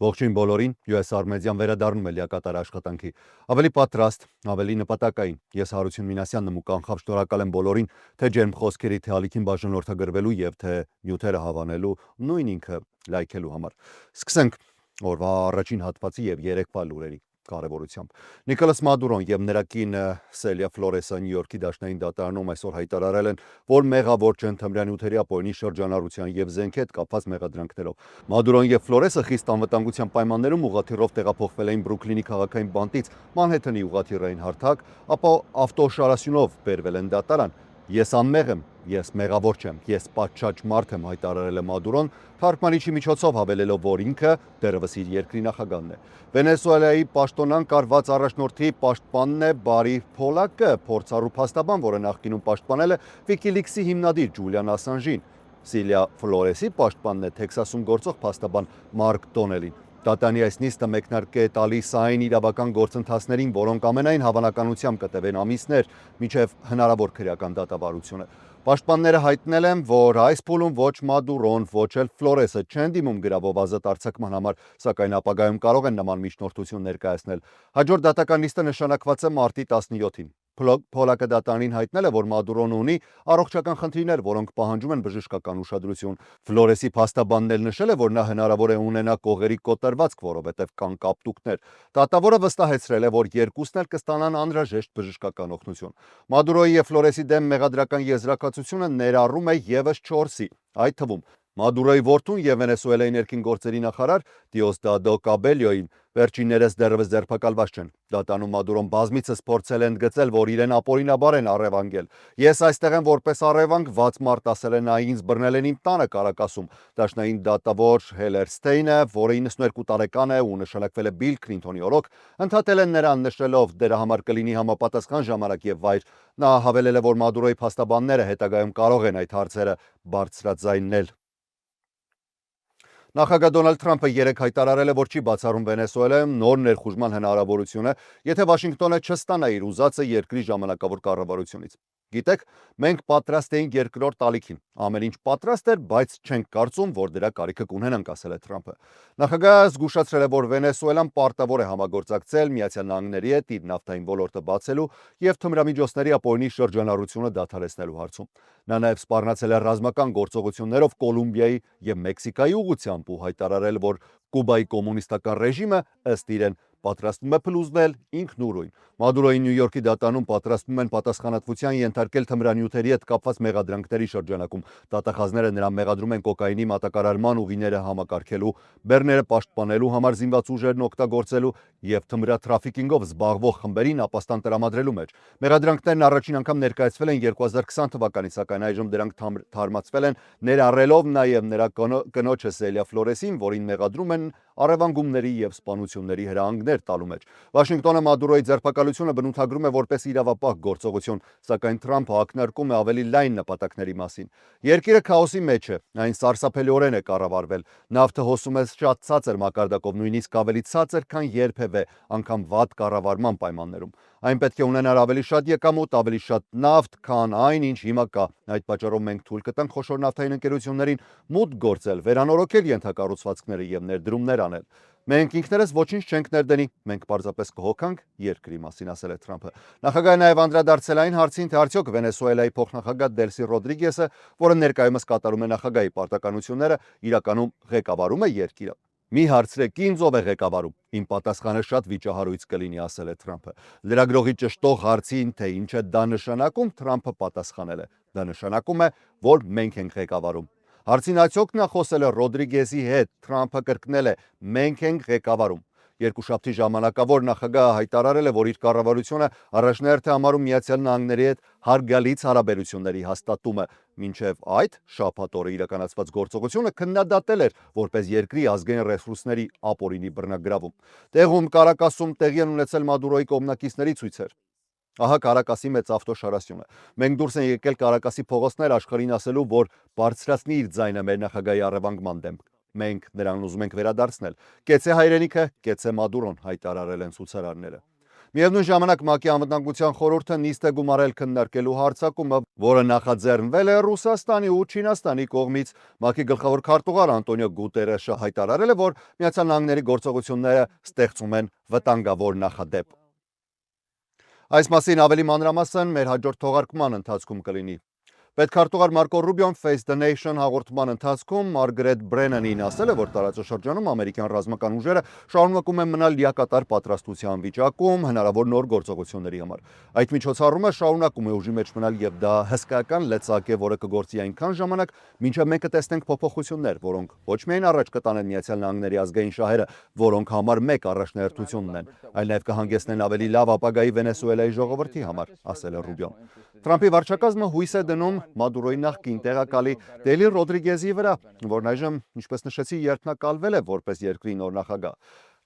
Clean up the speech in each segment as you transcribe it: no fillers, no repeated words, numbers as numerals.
Ողջույն բոլորին, US Armedian վերադառնում է լիակատար աշխատանքի։ Ավելի պատրաստ, ավելի նպատակային։ Ես Հարություն Մինասյանն եմ ու կանխավ շնորհակալ եմ բոլորին, թե ջերմ խոսքերի, թե ալիքին բաժանորդագրվելու եւ թե նյութերը հավանելու, նույն ինքը լայքելու համար։ Սկսենք օրվա առաջին հատվածի եւ երեկվա լուրերի կարևորությամբ։ Նիկոլաս Մադուրոն եւ նրա կին Սելիա Ֆլորեսը Նյու Յորքի դաշնային դատարանում այսօր հայտարարել են, որ մեղավոր չեն թմրանյութերի ապօրինի շրջանառության եւ զենքի հետ կապված մեղադրանքներով։ Մադուրոն եւ Ֆլորեսը խիստ անվտանգության պայմաններում ուղղաթիռով տեղափոխվել էին Բրուքլինի քաղաքային բանտից Մանհեթենի ուղղաթիռային հարթակ, ապա ավտոշարասյունով բերվել են դատարան։ Ես անմեղ եմ, ես մեղավոր չեմ, ես պատշաճ մարդ եմ, հայտարարել է Մադուրոն, թարգմանիչի միջոցով հավելելով, որ ինքը դեռևս իր երկրի նախագահն է։ Վենեսուելայի պաշտոնան կարված առաջնորդի պաշտպանն է Բարի Փոլակը, փորձառու փաստաբան, որը նախկինում պաշտպանել է Wikileaks-ի հիմնադիր Ջուլիան Ասանժին։ Սիլիա Ֆլորեսի պաշտպանն է Թեքսասում գործող փաստաբան Մարկ Դոնելին։ Դատանի այս նիստը մեկնարկ է տալիս այն իրավական գործընթացներին, որոնք ամենայն հավանականությամբ կտևեն ամիսներ, մինչև հնարավոր քրեական դատավարությունը։ Պաշտպանները հայտնել են, որ այս փուլում ոչ Մադուրոն, ոչ էլ Ֆլորեսը չեն դիմում գրավով ազատ արձակման համար, սակայն ապագայում կարող են նման միջնորդություն ներկայացնել։ Հաջորդ դատական նիստը նշանակված է մարտի 17-ին։ Փոլակը դատարանին հայտնել է, որ Մադուրոն ունի առողջական խնդիրներ, որոնք պահանջում են բժշկական ուշադրություն։ Ֆլորեսի փաստաբանն էլ նշել է, որ նա հնարավոր է ունենա կողերի կոտրվածք, որովհետև կան կապտուկներ։ Դատավորը վստահեցրել է, որ երկուսն էլ կստանան անհրաժեշտ բժշկական օգնություն։ Մադուրոյի եւ Ֆլորեսի դեմ մեղադրական եզրակացությունը ներառում է եւս 4-ի, այդ թվում Մադուրոյի որդուն եւ Վենեսուելայի ներքին գործերի նախարար Դիոսդադո Կաբելյոին վերջիններս դեռևս ձերբակալված չեն։ Դատանում Մադուրոն բազմիցս փորձել է ընդգծել, որ իրեն ապօրինաբար են առևանգել։ Ես այստեղ եմ որպես առևանգ, 6 մարտ ասել է նա ինձ բռնել են իմ տանը Կարակասում։ Դաշնային դատավոր Հելեր Ստեյնը, որը 92 տարեկան է ու նշանակվել է Բիլ Քլինթոնի օրոք, ընդհատել են նրան նշելով դրա համար կլինի համապատասխան ժամանակ եւ վայր։ Նա հավելել է, որ Մադուրոյի փաստաբանները հետագայում կարող են այդ հարցերը բարձրաձայնել։ Նախագահ Դոնալդ Թրամփը երեկ հայտարարել է, որ չի բացառում Վենեսուելայում նոր ներխուժման հնարավորությունը, եթե Վաշինգտոնը չստանա իր ուզածը երկրի ժամանակավոր կառավարությունից։ Գիտեք, մենք պատրաստ էինք երկրորդ ալիքին։ Ամեն ինչ պատրաստ էր, բայց չենք կարծում, որ դրա կարիքը կունենանք, ասել է Թրամփը։ Նախագահը զգուշացրել է, որ Վենեսուելան պարտավոր է համագործակցել Միացյալ Նահանգների հետ իր նավթային ոլորտը բացելու եւ թմրամիջոցների ապօրինի շրջանառությունը դադարեցնելու հարցում։ Նա նաև սպառնացել է ռազմական գործողություններով Կոլումբիայի եւ Մեքսիկայի ուղղությամբ ու հայտարարել, որ Կուբայի կոմունիստական ռեժիմը ըստ իրեն պատրաստվում է փլուզվել ինքնուրույն։ Մադուրոյի Նյու Յորքի դատարանում պատրաստվում են պատասխանատվության ենթարկել թմրանյութերի հետ կապված մեղադրանքների շրջանակում։ Դատախազները նրան մեղադրում են կոկաինի մատակարարման ուղիները համակարգելու, բեռները պաշտպանելու համար զինված ուժերն օգտագործելու եւ թմրաթրաֆիկինգով զբաղվող խմբերին ապաստան տրամադրելու մեջ։ Մեղադրանքներն առաջին անգամ ներկայացվել են 2020 թվականին, սակայն այժմ դրանք թարմացվել են, ներառելով նաեւ նրա կնոջը Սելիա Ֆլորեսին, որին մեղադրում են առևանգումների եւ սպանությունների հրահանգներ տալու մեջ։ Վաշինգտոնը Մադուրոյի ձերբակալությունը բնութագրում է որպես իրավապահ գործողություն, սակայն Թրամփը ակնարկում է ավելի լայն նպատակների մասին։ Երկիրը քաոսի մեջ է, այն սարսափելիորեն է կառավարվել։ Նավթը հոսում է շատ ցածր մակարդակով, նույնիսկ ավելի ցածր, քան երբևէ, անգամ վատ կառավարման պայմաններում։ Այն պետք է ունենար ավելի շատ եկամուտ, ավելի շատ նավթ, քան այն, ինչ հիմա կա։ Այդ պատճառով մենք թույլ կտանք խոշոր նավթային ընկերություններին մուտք գործել, վերանորոգել ենթակառուցվածքները եւ ներդրումներ անել։ Մենք ինքներս ոչինչ չենք ներդնի, մենք պարզապես կհոգանք երկրի մասին, ասել է Թրամփը։ Նախագահը նաև անդրադարձել այն հարցին, թե արդյոք Վենեսուելայի փոխնախագահ Դելսի Ռոդրիգեսը, որը ներկայումս կատարում է նախագահի պարտականությունները, իրականում ղեկավարում է երկիրը։ Մի հարցրեք ինձ, ով է ղեկավարում։ Իմ պատասխանը շատ վիճահարույց կլինի, ասել է Թրամփը։ Լրագրողի ճշտող հարցին, թե ինչ է դա նշանակում, Թրամփը պատասխանել է. դա նշանակում է, որ մենք ենք ղեկավարում։ Հարցին արդյոք նա խոսել է Ռոդրիգեսի հետ, Թրամփը կրկնել է. մենք ենք ղեկավարում։ Երկուշաբթի ժամանակավոր նախագահը հայտարարել է, որ իր կառավարությունը առաջնահերթ է համարում Միացյալ Նահանգների հետ հարգալից հարաբերությունների հաստատումը։ Մինչև այդ շաբաթ օրը իրականացված գործողությունը քննադատել էր որպես երկրի ազգային ռեսուրսների ապօրինի բռնագրավում։ Տեղում Կարակասում տեղի են ունեցել Մադուրոյի կողմնակիցների ցույցեր։ Ահա Կարակասի մեծ ավտոշարասյունը։ Մենք դուրս են եկել Կարակասի փողոցներ աշխարհին ասելու, որ բարձրացնի իր ձայնը մեր նախագահի առևանգման դեմ։ Մենք նրան ուզում ենք վերադարձնել։ Կեցե հայրենիքը, կեցե Մադուրոն, հայտարարել են ցուցարարները։ Միևնույն ժամանակ ՄԱԿ-ի անվտանգության խորհուրդը նիստ է գումարել քննարկելու հարձակումը, որը նախաձեռնվել է Ռուսաստանի ու Չինաստանի կողմից։ ՄԱԿ-ի գլխավոր քարտուղար Անտոնիո Գուտերեշը հայտարարել է, որ Միացյալ Նահանգների գործողությունները ստեղծում են վտանգավոր նախադեպ։ Այս մասին ավելի մանրամասն մեր հաջորդ թողարկման ընթացքում կլինի։ Պետքարտուղար Մարկո Ռուբիոն Face the Nation հաղորդման ընթացքում Մարգրետ Բրենանին ասել է, որ տարածաշրջանում ամերիկյան ռազմական ուժերը շարունակում են մնալ լիակատար պատրաստության վիճակում հնարավոր նոր գործողությունների համար։ Այդ միջոցառումը շարունակում է ուժի մեջ մնալ եւ դա հսկայական լծակ է, որը կգործի այնքան ժամանակ, մինչև մենք կտեսնենք փոփոխություններ, որոնք ոչ միայն առաջ կտանեն Միացյալ Նահանգների ազգային շահերը, որոնք համար մեկ առաջնահերթությունն են, այլ նաև կհանգեցնեն ավելի լավ ապագայի Վենեսուելայի ժողովրդի համար, ասել է Ռուբիոն։ Թրամփի վարչակազմը հույս է դնում Մադուրոյի նախկին տեղակալի Դելի Ռոդրիգեզի վրա, որն այժմ, ինչպես նշեցի, երդմնակալվել է որպես երկրի նոր նախագահ։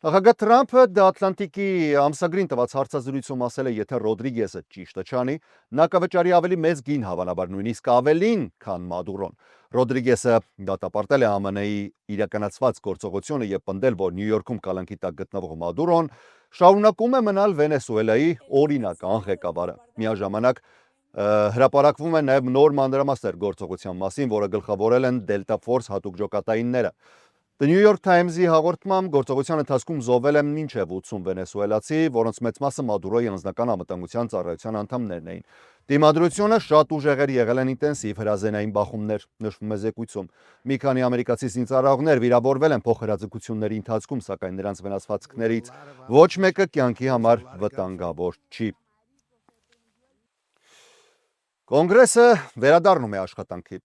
Նախագահ Թրամփը The Atlantic-ի ամսագրին տված հարցազրույցում ասել է, եթե Ռոդրիգեզը ճիշտը չանի, նա կվճարի ավելի մեծ գին, հավանաբար նույնիսկ ավելին, քան Մադուրոն։ Ռոդրիգեզը դատապարտել է ԱՄՆ-ի իրականացված գործողությունը եւ պնդել, որ Նյու Յորքում կալանքի տակ գտնվող Մադուրոն շարունակում է մնալ Վենեսուելայի օրինական ղեկավարը։ Միաժամանակ հրապարակվում է նաև նոր մանրամասներ գործողության մասին, որը գլխավորել են Delta Force հատուկ ջոկատայինները։ The New York Times-ի հաղորդմամբ գործողության ընթացքում զոհվել են մինչև 80 վենեսուելացի, որոնց մեծ մասը Մադուրոյի անձնական անվտանգության ծառայության անդամներն էին։ Դիմադրությունը շատ ուժեղեր եղել են ինտենսիվ հրազենային բախումներ, նշվում է զեկույցում։ Մի քանի ամերիկացի զինծառայողներ վիրավորվել են փոխհրաձգությունների ընթացքում, սակայն նրանց վնասվածքներից ոչ մեկը կյանքի համար վտանգավոր չի։ Կոնգրեսը վերադառնում է աշխատանքի,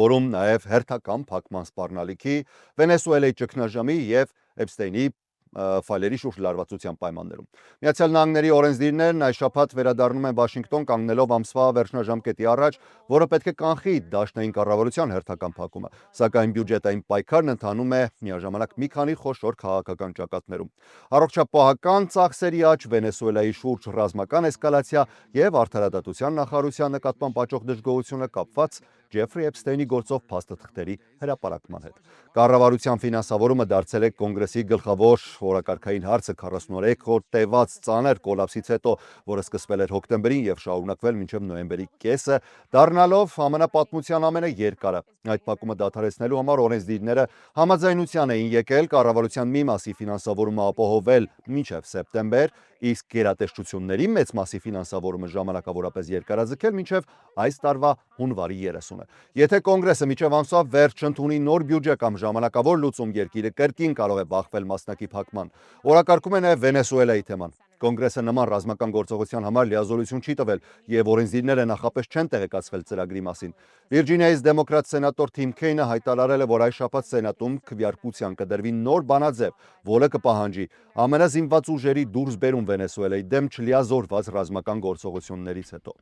որում նաև հերթական փակման սպառնալիքի, Վենեսուելայի ճգնաժամի եւ Էփստեյնի ֆայլերի շուրջ լարվածության պայմաններում։ Միացյալ Նահանգների օրենսդիրներն այս շաբաթ վերադառնում են Վաշինգտոն կանգնելով ամսվա վերջնաժամկետի առաջ, որը պետք է կանխի դաշնային կառավարության հերթական փակումը, սակայն բյուջետային պայքարն ընթանում է միաժամանակ մի քանի խոշոր քաղաքական ճակատներում։ Առողջապահական ծախսերի աճ, Վենեսուելայի շուրջ ռազմական էսկալացիա եւ արդարադատության նախարարության նկատմամբ աճող դժգոհությունը կապված Ջեֆրի Էփստեյնի գործով փաստաթղթերի հրապարակման հետ։ Կառավարության ֆինանսավորումը դարձել է կոնգրեսի գլխավոր օրակարգային հարցը 43 օր տևած ծանր կոլապսից հետո, որը սկսվել էր հոկտեմբերին եւ շարունակվել մինչև նոյեմբերի կեսը, դառնալով ԱՄՆ պատմության ամենաերկարը։ Այդ փակումը դադարեցնելու համար օրենսդիրները համաձայնության էին եկել կառավարության մի մասի ֆինանսավորումը ապահովել մինչև սեպտեմբեր, իսկ գերատեսչությունների մեծ մասի ֆինանսավորումը ժամանակավորապես երկարաձգել մինչև այս տարվա հունվարի 30-ը։ Եթե կոնգրեսը մինչև ամսվա վերջ ընդունի նոր բյուջե կամ ժամանակավոր լուծում, երկիրը կրկին կարող է բախվել մասնակի փակման։ Օրակարգում է նաև Վենեսուելայի թեման։ Կոնգրեսը նման ռազմական գործողության համար լիազորություն չի տվել եւ օրենսդիրները նախապես չեն տեղեկացվել ծրագրի մասին։ Վիրջինիայից դեմոկրատ սենատոր Թիմ Քեյնը հայտարարել է, որ այս շաբաթ սենատում քվեարկության կդրվի նոր բանաձև, որը կպահանջի ԱՄՆ զինված ուժերի դուրսբերում Վենեսուելայի դեմ չլիազորված ռազմական գործողություններից հետո։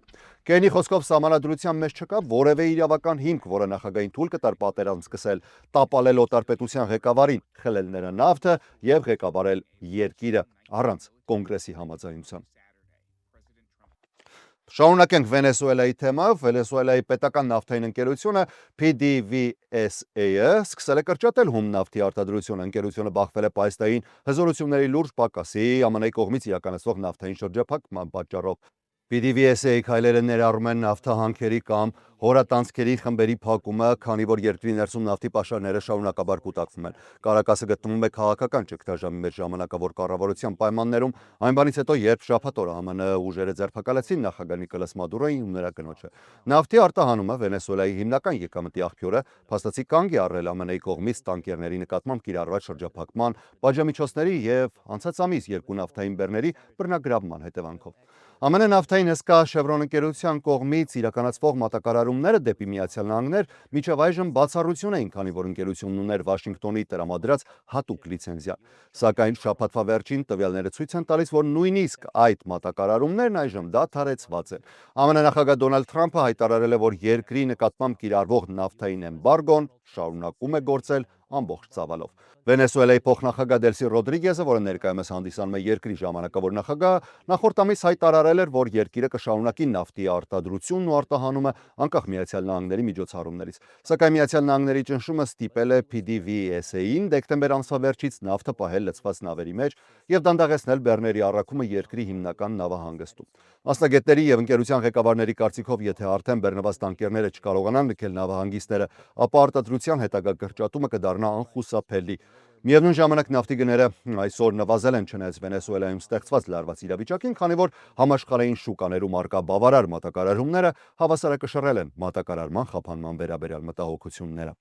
Քեյնի խոսքով սահմանադրության մեջ չկա որևէ իրավական հիմք, որը նախագահային թույլ կտար պատերազմ սկսել, տապալել օտարպետության ղեկավարին, խլել նրա նավթը եւ ղեկավարել երկիրը առանց կոնգրեսի համաձայնության։ Շարունակենք Վենեսուելայի թեմայով։ Վենեսուելայի պետական նավթային ընկերությունը PDVSA-ը սկսել է կրճատել հում նավթի արտադրությունը։ Ընկերությունը բախվել է պայստային հզորությունների լուրջ պակասի, ԱՄՆ-ի կողմից իրականացվող նավթային շրջափակման պատճառով։ PDVSA-ի քայլերը ներառում են նավթահանքերի կամ հորատանցքերի խմբերի փակումը, քանի որ երկրի ներսում նավթի պաշարները շարունակաբար կուտակվում են։ Կարակասը գտնվում է քաղաքական ճգնաժամի մեջ ժամանակավոր կառավարության պայմաններում, այն բանից հետո, երբ շաբաթ օրը ԱՄՆ ուժերը ձերբակալեցին նախագահ Նիկոլաս Մադուրոյին ու նրա կնոջը։ Նավթի արտահանումը Վենեսուելայի հիմնական եկամտի աղբյուրը փաստացի կանգ է առել ԱՄՆ-ի կողմից տանկերների նկատմամբ կիրառված շրջափակման, պատժամիջոցների եւ անցած ամիս երկու նավթային բեռների բռնագրավման հետևանքով։ ԱՄՆ նավթային հսկա Շևրոն ընկերության կողմից իրականացվող մատակարարումները դեպի Միացյալ Նահանգներ մինչև այժմ բացառություն էին, քանի որ ընկերությունն ուներ Վաշինգտոնի տրամադրած հատուկ լիցենզիա։ Սակայն շաբաթվա վերջին տվյալները ցույց են տալիս, որ նույնիսկ այդ մատակարարումներն այժմ դադարեցված են։ ԱՄՆ նախագահ Դոնալդ Թրամփը հայտարարել է, որ երկրի նկատմամբ կիրառվող նավթային էմբարգոն շարունակում է գործել ամբողջ ծավալով։ Վենեսուելայի փոխնախագահ Դելսի Ռոդրիգեզը, որը ներկայումս հանդիսանում է երկրի ժամանակավոր նախագահ, նախորդ ամիս հայտարարել էր, որ երկիրը կշարունակի նավթի արտադրությունն ու արտահանումը անկախ Միացյալ Նահանգների միջոցառումներից։ Սակայն Միացյալ Նահանգների ճնշումը ստիպել է PDVSA-ին դեկտեմբեր ամսվա վերջից նավթը պահել լցված նավերի մեջ եւ դանդաղեցնել բեռների առաքումը երկրի հիմնական նավահանգստում։ Մասնագետների եւ ընկերության ղեկավարների կարծիքով, եթե արդեն բեռնված տանկերները չկարողանան լքել նավահանգիստները, ապա արտադրության հետագա կրճատումը կդառնա անխուսափելի։ Միևնույն ժամանակ նավթի գները այսօր նվազել են չնայած Վենեսուելայում ստեղծված լարված իրավիճակին, քանի որ համաշխարհային շուկաներում արկա բավարար մատակարարումները հավասարակշռել են մատակարարման խափանման վերաբերյալ մտահոգությունները։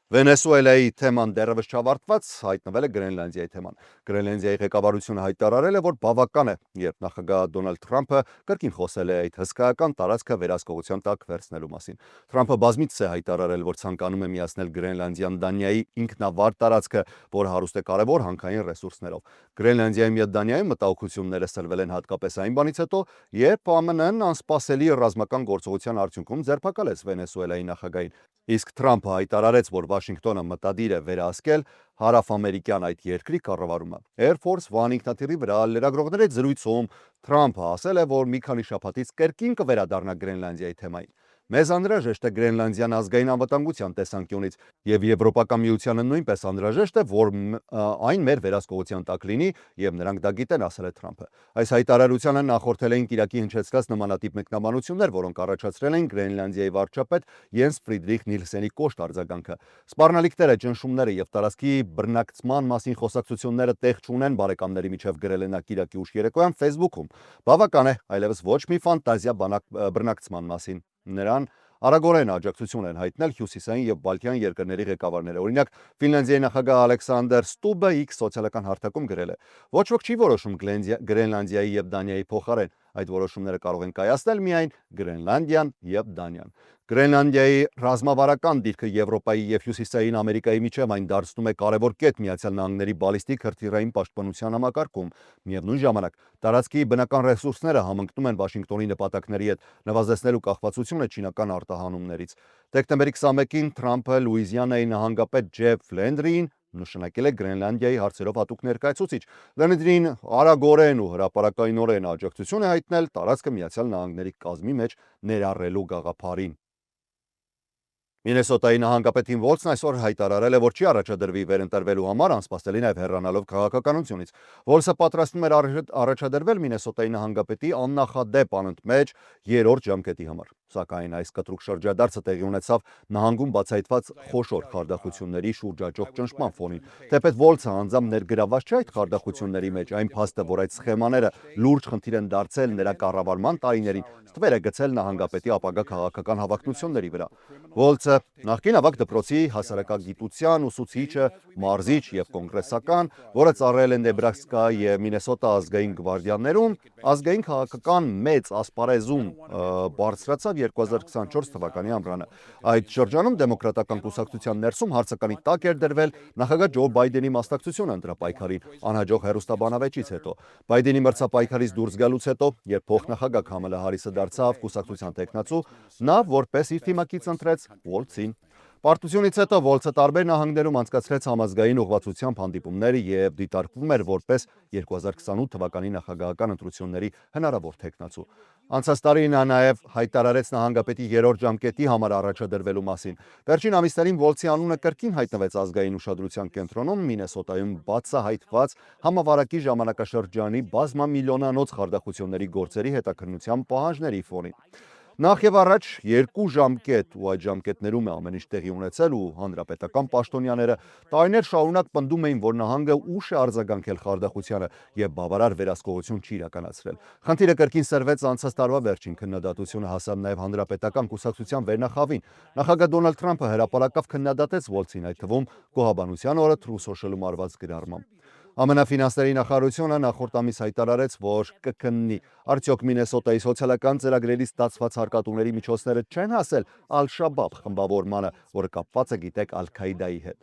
Վենեսուելայի թեման դեռևս չավարտված, հայտնվել է Գրենլանդիայի թեման։ Գրենլանդիայի ղեկավարությունը հայտարարել է, որ բավական է, երբ նախագահ Դոնալդ Թրամփը կրկին խոսել է այդ հսկայական տարածքը վերահսկողության տակ վերցնելու մասին։ Թրամփը բազմիցս է հայտարարել, որ ցանկանում է միացնել Գրենլանդիան Դանիայի ինքնավար տարածքը, որը հարուստ է կարևոր հանքային ռեսուրսներով։ Գրենլանդիայում եւ Դանիայում մտահոգությունները սրվել են հատկապես այն բանից հետո, երբ ԱՄՆ-ն անսպասելի ռազմական գործողության արդյունքում ձերբակալեց Վենեսուելայի նախագահին։ Իսկ Թրամփը հայտարարեց, որ Վաշինգտոնը մտադիր է վերահսկել հարավամերիկյան այդ երկրի կառավարումը։ Air Force One ինքնաթիռի վրա լրագրողների հետ զրույցում Թրամփը ասել է, որ մի քանի շաբաթից կրկին կվերադառնա Գրենլանդիայի թեմային։ Մեզ անհրաժեշտ է Գրենլանդիան ազգային անվտանգության տեսանկյունից, եւ Եվրոպական միությանը նույնպես անհրաժեշտ է, որ այն մեր վերահսկողության տակ լինի, եւ նրանք դա գիտեն, ասել է Թրամփը։ Այս հայտարարությանը նախորդել էին Կիրակի հնչեցրած նմանատիպ մեկնաբանություններ, որոնք առաջացրել էին Գրենլանդիայի վարչապետ Յենս Ֆրիդրիխ Նիլսենի կոշտ արձագանքը։ Սպառնալիքները, ճնշումները եւ տարածքի բռնակցման մասին խոսակցությունները տեղ չունեն, բարեկամների միջև գրել է նա Կիրակի ուշ երեկոյան Facebook-ում։ Բավական է, այլևս ոչ մի ֆանտազիա բռնակցման մասին։ Նրան արագորեն աջակցություն են հայտնել հյուսիսային եւ բալթյան երկրների ղեկավարները։ Օրինակ, Ֆինլանդիայի նախագահ Ալեքսանդր Ստուբը X սոցիալական հարթակում գրել է. «Ոչ ոք չի որոշում Գրենլանդիայի եւ Դանիայի փոխարեն։ Այդ որոշումները կարող են կայացնել միայն Գրենլանդիան եւ Դանիան»։ Գրենլանդիայի ռազմավարական դիրքը Եվրոպայի եւ Հյուսիսային Ամերիկայի միջև այն դարձնում է կարևոր կետ Միացյալ Նահանգների բալիստիկ հրթիռային պաշտպանության համակարգում։ Միևնույն ժամանակ, տարածքի բնական ռեսուրսները համընկնում են Վաշինգտոնի նպատակների հետ նվազեցնելու կախվածությունը չինական արտահանումներից։ Դեկտեմբերի 21-ին Թրամփը Լուիզիանայի նահանգապետ Ջեֆ Լենդրիին նշանակել է Գրենլանդիայի հարցերով հատուկ ներկայացուցիչ։ Լենդրին արագորեն ու հրապարակայնորեն աջակցություն է հայտնել տարածքը Միացյալ Նահանգների կազմի մեջ ներառելու գաղափարին։ Մինեսոտայի նահանգապետ Թիմ Վոլցն այսօր հայտարարել է, որ չի առաջադրվի վերընտրվելու համար, անսպասելի նաև հեռանալով քաղաքականությունից։ Վոլսը պատրաստվում էր առաջադրվել Մինեսոտայի նահանգապետի աննախադեպ անընդմեջ երրորդ ժամկետի համար։ Սակայն այս կտրուկ շրջադարձը տեղի ունեցավ նահանգում բացահայտված խոշոր խարդախությունների շուրջաճող ճնշման ֆոնին։ Թեպետ Վոլցը անձամբ ներգրավված չէ այդ խարդախությունների մեջ, այն փաստը, որ այդ սխեմաները լուրջ խնդիր են դարձել նրա կառավարման տարիներին, ստվեր է գցել նահանգապետի ապագա քաղաքական հավակնությունների վրա։ Վոլցը նախկին ավագ դպրոցի հասարակագիտության ուսուցիչը, մարզիչ եւ կոնգրեսական, որը ծառայել է Նեբրասկա եւ Մինեսոտա ազգային գվարդիաներում, ազգային քաղաքական մեծ ասպարեզում բարձրացավ 2024 թվականի ամռանը։ Այդ շրջանում դեմոկրատական կուսակցության ներսում հարցականի տակ էր դրվել նախագահ Ջո Բայդենի մասնակցությունը ընտրապայքարին անհաջող հերոստաբանավեճից հետո։ Բայդենի մրցապայքարից դուրս գալուց հետո, երբ փոխնախագահ Քամալա Հարիսը դարձավ կուսակցության տեխնացու, նա որպես իր թիմակից ընտրեց Վոլցին։ Պարտությունից հետո Վոլցը տարբեր նահանգներում անցկացրեց համազգային ուղղվածությամբ հանդիպումներ եւ դիտարկվում էր որպես 2028 թվականի նախագահական ընտրությունների հնարավոր թեկնածու։ Անցած տարի նա նաև հայտարարեց նահանգապետի երրորդ ժամկետի համար առաջադրվելու մասին։ Վերջին ամիսներին Վոլցի անունը կրկին հայտնվեց ազգային ուշադրության կենտրոնում Մինեսոտայում բացահայտված համավարակի ժամանակաշրջանի բազմամիլիոնանոց խարդախությունների գործերի հետաքննության պահանջների ֆոնին։ Նախ եւ առաջ 2 ժամկետ ու այդ ժամկետներում է ամեն ինչ տեղի ունեցել ու հանրապետական պաշտոնյաները տարիներ շարունակ պնդում էին, որ նահանգը ուշ է արձագանքել խարդախությանը եւ բավարար վերահսկողություն չի իրականացրել։ Խնդիրը կրկին սրվեց անցած տարվա վերջին քննադատությունը հասավ նաեւ հանրապետական կուսակցության վերնախավին։ Նախագահ Դոնալդ Թրամփը հրապարակավ քննադատեց Վոլցին, այդ թվում Գոհաբանության օրը True Social-ում արված գրառմամբ։ ԱՄՆ ֆինանսների նախարարությունը նախորդ ամիս հայտարարեց, որ կքննի արդյոք Մինեսոտայի սոցիալական ծրագրերից ստացված հարկատուների միջոցները չեն հասել Ալ-Շաբաբ խմբավորմանը, որը կապված է, գիտեք, Ալ-Քաիդայի հետ։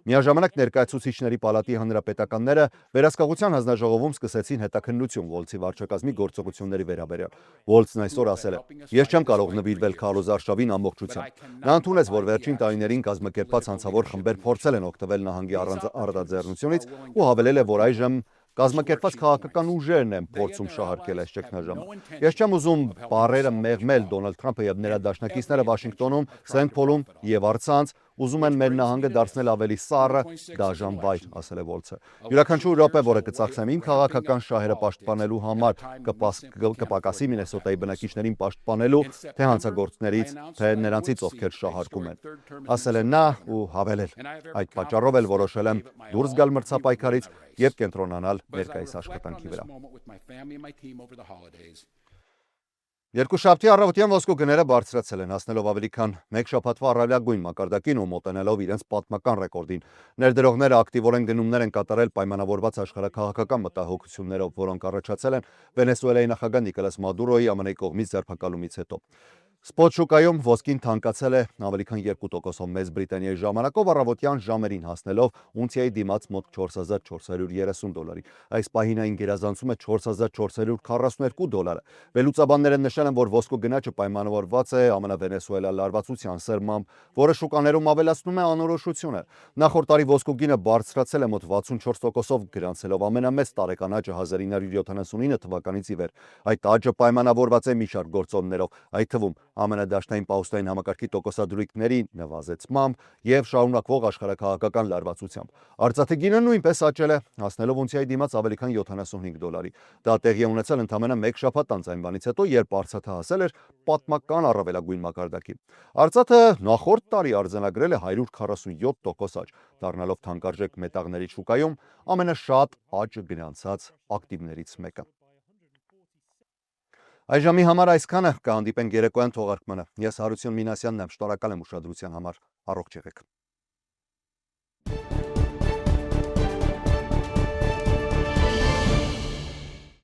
Միաժամանակ ներկայացուցիչների պալատի հանրապետականները վերահսկողության հանձնաժողովում սկսեցին հետաքննություն Վոլցի վարչակազմի գործողությունների վերաբերյալ։ Վոլցն այսօր ասել է. «Ես չեմ կարող նվիրվել Քարլոս Արշավին ամբողջությամբ»։ Նա ընդունեց, որ վերջին տարիներին կազմակերպված հանցավոր խմբեր փորձել են օգտվել նահանգի առանձնահատկությունից ու հավելել է, որ այժմ կազմակերպված քաղաքական ուժերն են փորձում շահարկել այս ճգնաժամը։ Ես չեմ ուզում բառերը մեղմել Դոնալդ Թրամփը եւ նրա դաշնակիցները Վաշինգտոնում, Սենթ Փոլում եւ առցանց ուզում են մեր նահանգը դարձնել ավելի սառը, դաժան վայր, ասել է Վոլցը։ Յուրաքանչյուր րոպե, որը կծախսեմ իմ քաղաքական շահերը պաշտպանելու համար, կպակասի Մինեսոտայի բնակիչներին պաշտպանելու թե հանցագործներից, թե նրանցից, ովքեր շահարկում են, ասել է նա ու հավելել. այդ պատճառով էլ որոշել եմ դուրս գալ մրցապայքարից եւ կենտրոնանալ ներկայիս աշխատանքի վրա։ Երկուշաբթի առավոտյան ոսկու գները բարձրացել են, հասնելով ավելի քան մեկ շաբաթվա առավելագույն մակարդակին ու մոտենալով իրենց պատմական ռեկորդին։ Ներդրողները ակտիվորեն գնումներ են կատարել պայմանավորված աշխարհաքաղաքական մտահոգություններով, որոնք առաջացել են Վենեսուելայի նախագահ Նիկոլաս Մադուրոյի ԱՄՆ-ի կողմից ձերբակալումից հետո։ Սպոտ շուկայում ոսկին թանկացել է ավելի քան 2%-ով Մեծ Բրիտանիայի ժամանակով առավոտյան ժամերին հասնելով ունցիայի դիմաց մոտ 4430 դոլարի։ Այս պահին այն գերազանցում է 4442 դոլարը։ Վերլուծաբանները նշել են, որ ոսկու գնաճը պայմանավորված է ԱՄՆ-Վենեսուելա լարվածության սրմամբ, որը շուկաներում ավելացնում է անորոշությունը։ Նախորդ տարի ոսկու գինը բարձրացել է մոտ 64%-ով, գրանցելով ամենամեծ տարեկան աճը 1979 թվականից ի վեր։ Այդ աճը պայմանավորված է մի շարք գործոններով, այդ թվում ԱՄՆ դաշնային պահուստային համակարգի տոկոսադրույքների նվազեցմամբ եւ շարունակվող աշխարհաքաղաքական լարվածությամբ։ Արծաթի գինը նույնպես աճել է, հասնելով ունցիայի դիմաց ավելի քան 75 դոլարի։ Դա տեղի է ունեցել ընդամենը մեկ շաբաթ անց այն բանից հետո, երբ արծաթը հասել էր պատմական առավելագույն մակարդակի։ Արծաթը նախորդ տարի արձանագրել է 147% աճ, դառնալով թանկարժեք մետաղների շուկայում ամենաշատ աճը գրանցած ակտիվներից մեկը։ Այժմի համար այսքանը, կհանդիպենք երեկոյան թողարկմանը։ Ես Հարություն Մինասյանն եմ, շնորհակալ եմ ուշադրության համար, առողջ եղեք։